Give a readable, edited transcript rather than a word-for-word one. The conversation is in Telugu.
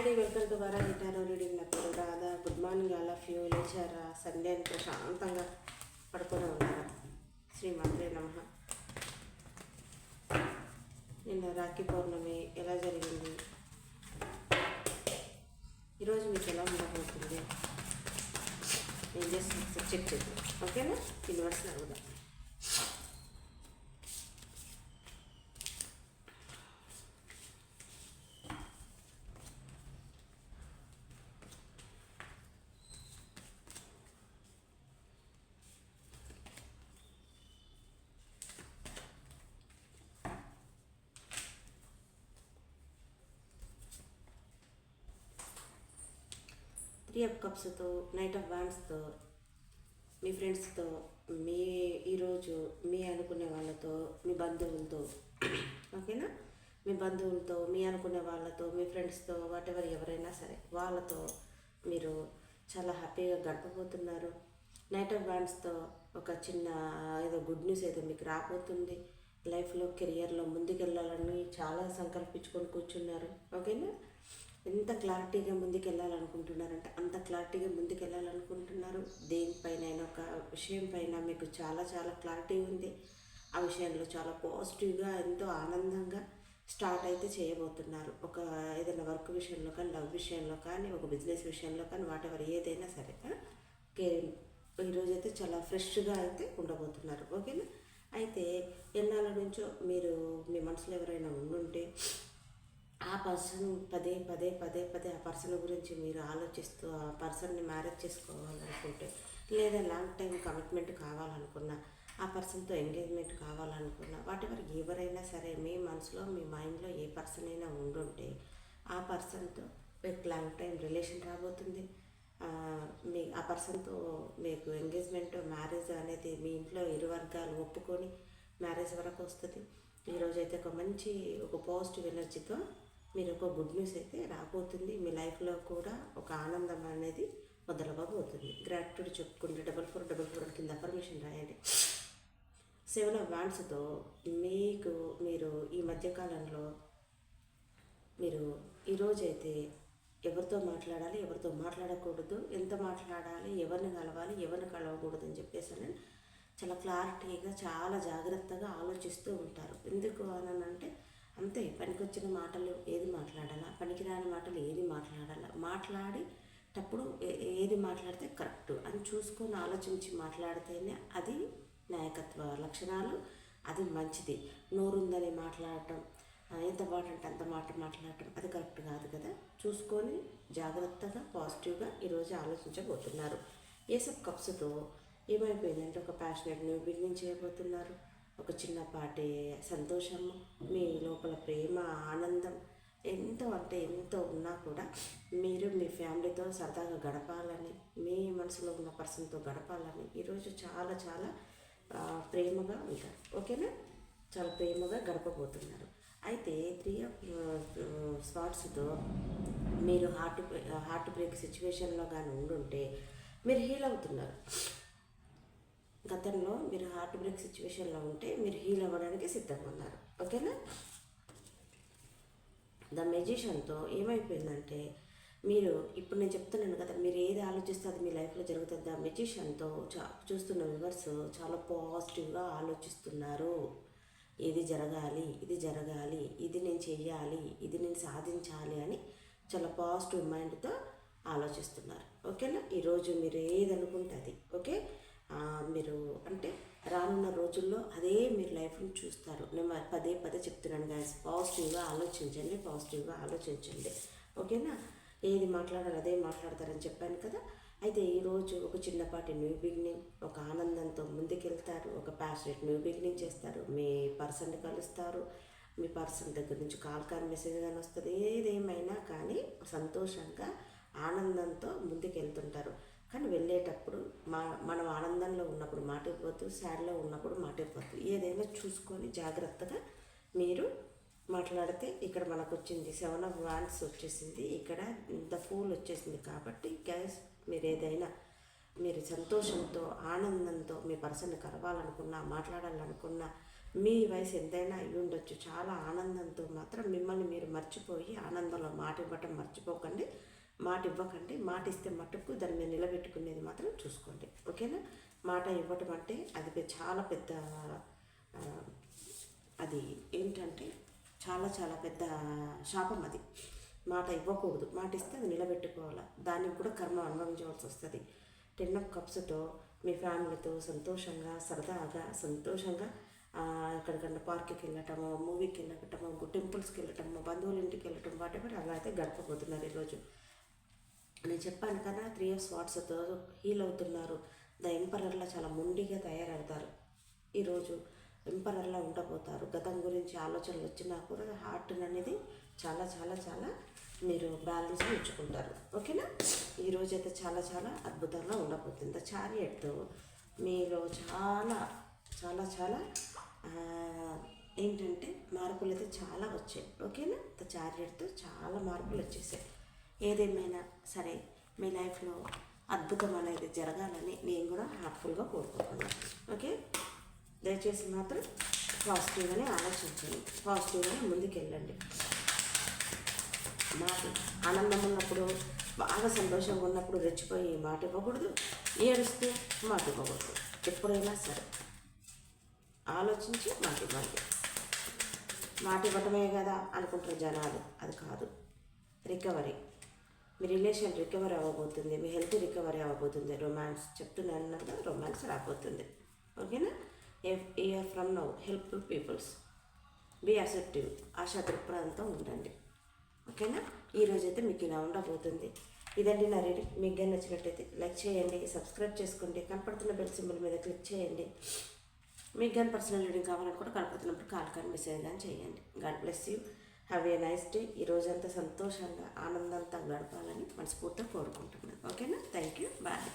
అండి, వెల్కమ్ టు వరా గిటారో రీడింగ్. నా పేరు Radha. Good morning all of you. లేచారా? సండే అని ప్రశాంతంగా పడుకొని ఉన్నారా? శ్రీమాత్రే నమః. నిన్న రాఖీ పౌర్ణమి ఎలా జరిగింది? ఈరోజు మీకు ఎలా ఉండబోతుంది? నేను జస్ట్ చెక్ చేద్దాం, ఓకేనా? యూనివర్స్ని అడుగుదాం. 3 of Cupsతో, నైట్ ఆఫ్ వాండ్స్తో, మీ ఫ్రెండ్స్తో, మీ ఈరోజు మీ అనుకునే వాళ్ళతో, మీ బంధువులతో, ఓకేనా? మీ బంధువులతో, మీ అనుకునే వాళ్ళతో, మీ ఫ్రెండ్స్తో, వాటెవర్ ఎవరైనా సరే వాళ్ళతో మీరు చాలా హ్యాపీగా గడపబోతున్నారు. నైట్ ఆఫ్ వాండ్స్తో ఒక చిన్న ఏదో గుడ్ న్యూస్ అయితే మీకు రాబోతుంది. లైఫ్లో కెరియర్లో ముందుకెళ్ళాలని చాలా సంకల్పించుకొని కూర్చున్నారు, ఓకేనా? ఎంత క్లారిటీగా ముందుకు వెళ్ళాలనుకుంటున్నారంటే అంత క్లారిటీగా ముందుకు వెళ్ళాలనుకుంటున్నారు. దేనిపైన ఒక విషయం పైన మీకు చాలా చాలా క్లారిటీ ఉంది. ఆ విషయంలో చాలా పాజిటివ్గా ఎంతో ఆనందంగా స్టార్ట్ అయితే చేయబోతున్నారు. ఒక ఏదైనా వర్క్ విషయంలో కానీ, లవ్ విషయంలో కానీ, ఒక బిజినెస్ విషయంలో కానీ, వాటెవర్ ఏదైనా సరే ఈరోజైతే చాలా ఫ్రెష్గా అయితే ఉండబోతున్నారు, ఓకేనా? అయితే ఎన్నాళ్ళ నుంచో మీరు మీ మనసులో ఎవరైనా ఉండుంటే ఆ పర్సన్ పదే పదే పదే పదే ఆ పర్సన్ గురించి మీరు ఆలోచిస్తూ ఆ పర్సన్ని మ్యారేజ్ చేసుకోవాలనుకుంటే, లేదా లాంగ్ టైం కమిట్మెంట్ కావాలనుకున్నా, ఆ పర్సన్తో ఎంగేజ్మెంట్ కావాలనుకున్నా, వాటెవర్ ఎవరైనా సరే మీ మనసులో మీ మైండ్లో ఏ పర్సన్ అయినా ఉండుంటే ఆ పర్సన్తో మీకు లాంగ్ టైం రిలేషన్ రాబోతుంది. మీ ఆ పర్సన్తో మీకు ఎంగేజ్మెంట్ మ్యారేజ్ అనేది మీ ఇంట్లో ఇరు వర్గాలు ఒప్పుకొని మ్యారేజ్ వరకు వస్తుంది. ఈరోజైతే ఒక పాజిటివ్ ఎనర్జీతో మీరు ఒక గుడ్ న్యూస్ అయితే రాబోతుంది. మీ లైఫ్లో కూడా ఒక ఆనందం అనేది మొదలవ్వబోతుంది. గ్రాట్యూడ్ చెప్పుకుంటే 4444 కింద పర్మిషన్ రాయండి. 7 of Wandsతో మీరు ఈ మధ్యకాలంలో మీరు ఈరోజైతే ఎవరితో మాట్లాడాలి, ఎవరితో మాట్లాడకూడదు, ఎంత మాట్లాడాలి, ఎవరిని కలవాలి, ఎవరిని కలవకూడదు అని చెప్పేసి చాలా క్లారిటీగా చాలా జాగ్రత్తగా ఆలోచిస్తూ ఉంటారు. ఎందుకు అనంటే అంతే, పనికొచ్చిన మాటలు ఏది మాట్లాడాలా, పనికిరాని మాటలు ఏది మాట్లాడాలా, మాట్లాడేటప్పుడు ఏది మాట్లాడితే కరెక్ట్ అని చూసుకొని ఆలోచించి మాట్లాడితేనే అది నాయకత్వ లక్షణాలు, అది మంచిది. నోరుందని మాట్లాడటం, ఎంత మాట అంటే అంత మాట మాట్లాడటం అది కరెక్ట్ కాదు కదా. చూసుకొని జాగ్రత్తగా పాజిటివ్గా ఈరోజు ఆలోచించబోతున్నారు. ఏస్ ఆఫ్ కప్స్తో ఏమైపోయిందంటే ఒక ప్యాషనెట్ న్యూ బిగినింగ్ చేయబోతున్నారు. ఒక చిన్నపాటి సంతోషము, మీ లోపల ప్రేమ, ఆనందం ఎంతో అంటే ఎంతో ఉన్నా కూడా మీరు మీ ఫ్యామిలీతో సరదాగా గడపాలని, మీ మనసులో ఉన్న పర్సన్తో గడపాలని ఈరోజు చాలా చాలా ప్రేమగా ఉంటారు, ఓకేనా? చాలా ప్రేమగా గడపబోతున్నారు. అయితే 3 of Swordsతో మీరు హార్ట్ బ్రేక్ సిచ్యువేషన్లో కానీ ఉండుంటే మీరు హీల్ అవుతున్నారు. గతంలో మీరు హార్ట్ బ్రేక్ సిచ్యువేషన్లో ఉంటే మీరు హీల్ అవ్వడానికి సిద్ధంగా ఉన్నారు, ఓకేనా? ద మెజిషియన్తో ఏమైపోయిందంటే మీరు ఇప్పుడు నేను చెప్తున్నాను కదా, మీరు ఏది ఆలోచిస్తే అది మీ లైఫ్లో జరుగుతుంది. ద మెజిషియన్తో చూస్తున్న వ్యూవర్స్ చాలా పాజిటివ్గా ఆలోచిస్తున్నారు. ఇది జరగాలి, ఇది జరగాలి, ఇది నేను చెయ్యాలి, ఇది నేను సాధించాలి అని చాలా పాజిటివ్ మైండ్తో ఆలోచిస్తున్నారు, ఓకేనా? ఈరోజు మీరు ఏది అనుకుంటే అది, ఓకే? మీరు అంటే రానున్న రోజుల్లో అదే మీరు లైఫ్ని చూస్తారు. నేను పదే పదే చెప్తున్నాను గాయస్, పాజిటివ్గా ఆలోచించండి, పాజిటివ్గా ఆలోచించండి, ఓకేనా? ఏది మాట్లాడాలి అదే మాట్లాడతారని చెప్పాను కదా. అయితే ఈరోజు ఒక చిన్నపాటి న్యూ బిగినింగ్, ఒక ఆనందంతో ముందుకెళ్తారు. ఒక ప్యాషనెట్ న్యూ బిగినింగ్ చేస్తారు. మీ పర్సన్ని కలుస్తారు. మీ పర్సన్ దగ్గర నుంచి కాల్ కానీ మెసేజ్ కానీ వస్తుంది. ఏదేమైనా కానీ సంతోషంగా ఆనందంతో ముందుకెళ్తుంటారు. కానీ వెళ్ళేటప్పుడు మనం ఆనందంలో ఉన్నప్పుడు మాట ఇవ్వద్దు, సాడ్లో ఉన్నప్పుడు మాట ఇవ్వద్దు. ఏదైనా చూసుకొని జాగ్రత్తగా మీరు మాట్లాడితే ఇక్కడ మనకు వచ్చింది 7 of Wands వచ్చేసింది, ఇక్కడ ద ఫూల్ వచ్చేసింది. కాబట్టి గ్యాస్ మీరు సంతోషంతో ఆనందంతో మీ పర్సన్ని కలవాలనుకున్నా, మాట్లాడాలనుకున్నా, మీ వయసు ఎంతైనా అయి ఉండొచ్చు, చాలా ఆనందంతో మాత్రం మిమ్మల్ని మీరు మర్చిపోయి ఆనందంలో మాట ఇవ్వటం మర్చిపోకండి. మాట ఇవ్వకండి. మాట ఇస్తే మటుకు దాన్ని మీరు నిలబెట్టుకునేది మాత్రం చూసుకోండి. ఓకేనా? మాట ఇవ్వటం అంటే అది చాలా పెద్ద, అది ఏంటంటే చాలా చాలా పెద్ద శాపం అది. మాట ఇవ్వకూడదు. మాట ఇస్తే అది నిలబెట్టుకోవాలి. దానికి కూడా కర్మ అనుభవించవలసి వస్తుంది. 10 of Cupsతో మీ ఫ్యామిలీతో సంతోషంగా సంతోషంగా ఎక్కడికన్నా పార్క్కి వెళ్ళటము, మూవీకి వెళ్ళటము, టెంపుల్స్కి వెళ్ళటము, బంధువుల ఇంటికి వెళ్ళటం, వాటెవర్ అలా అయితే గడపబోతున్నారు ఈరోజు. నేను చెప్పాను కదా, 3 of Swordsతో హీల్ అవుతున్నారు. ద ఎంపరర్లా చాలా మొండిగా తయారవుతారు. ఈరోజు ఎంపరర్లా ఉండబోతారు. గతం గురించి ఆలోచనలు వచ్చినా కూడా హార్ట్ అనేది చాలా చాలా చాలా మీరు బ్యాలెన్స్ ఉంచుకుంటారు. ఓకేనా? ఈరోజైతే చాలా చాలా అద్భుతంగా ఉండబోతుంది. ద చారియట్తో మీలో చాలా చాలా చాలా ఏంటంటే మార్పులు అయితే చాలా వచ్చాయి. ఓకేనా? ద చారియట్తో చాలా మార్పులు వచ్చేసాయి. ఏదేమైనా సరే మీ లైఫ్లో అద్భుతం అనేది జరగాలని నేను కూడా హార్ట్ఫుల్గా కోరుకుంటున్నాను. ఓకే? దయచేసి మాత్రం పాజిటివ్గానే ఆలోచించండి, పాజిటివ్గానే ముందుకెళ్ళండి. మాట ఆనందం ఉన్నప్పుడు, బాగా సంతోషంగా ఉన్నప్పుడు రెచ్చిపోయి మాట ఇవ్వకూడదు, ఏడుస్తూ మాట ఇవ్వకూడదు. ఎప్పుడైనా సరే ఆలోచించి మాట ఇవ్వండి. మాట ఇవ్వటమే కదా అనుకుంటారు జనాలు, అది కాదు. రికవరీ, మీ రిలేషన్ రికవరీ అవ్వబోతుంది, మీ హెల్త్ రికవరీ అవ్వబోతుంది. రొమాన్స్ చెప్తున్నాను కదా, రొమాన్స్ రాబోతుంది. ఓకేనా? Year from now helpful peoples, be acceptive, ఆశా దృక్పథంతో ఉండండి. ఓకేనా? ఈరోజైతే మీకు ఇలా ఉండబోతుంది. ఇదండి నా రీడింగ్. మీకు కానీ నచ్చినట్టయితే లైక్ చేయండి, సబ్స్క్రైబ్ చేసుకోండి, కనపడుతున్న బెల్ సింబల్ మీద క్లిక్ చేయండి. మీకు కానీ పర్సనల్ రీడింగ్ కావాలని కూడా కనపడుతున్నప్పుడు కాల్ కానీ మెసేజ్ కానీ చేయండి. God bless you. Have a nice day. ఈరోజంతా సంతోషంగా ఆనందంతో గడపాలని మనస్ఫూర్తిగా కోరుకుంటున్నాను. ఓకేనా? Thank you. బాయ్.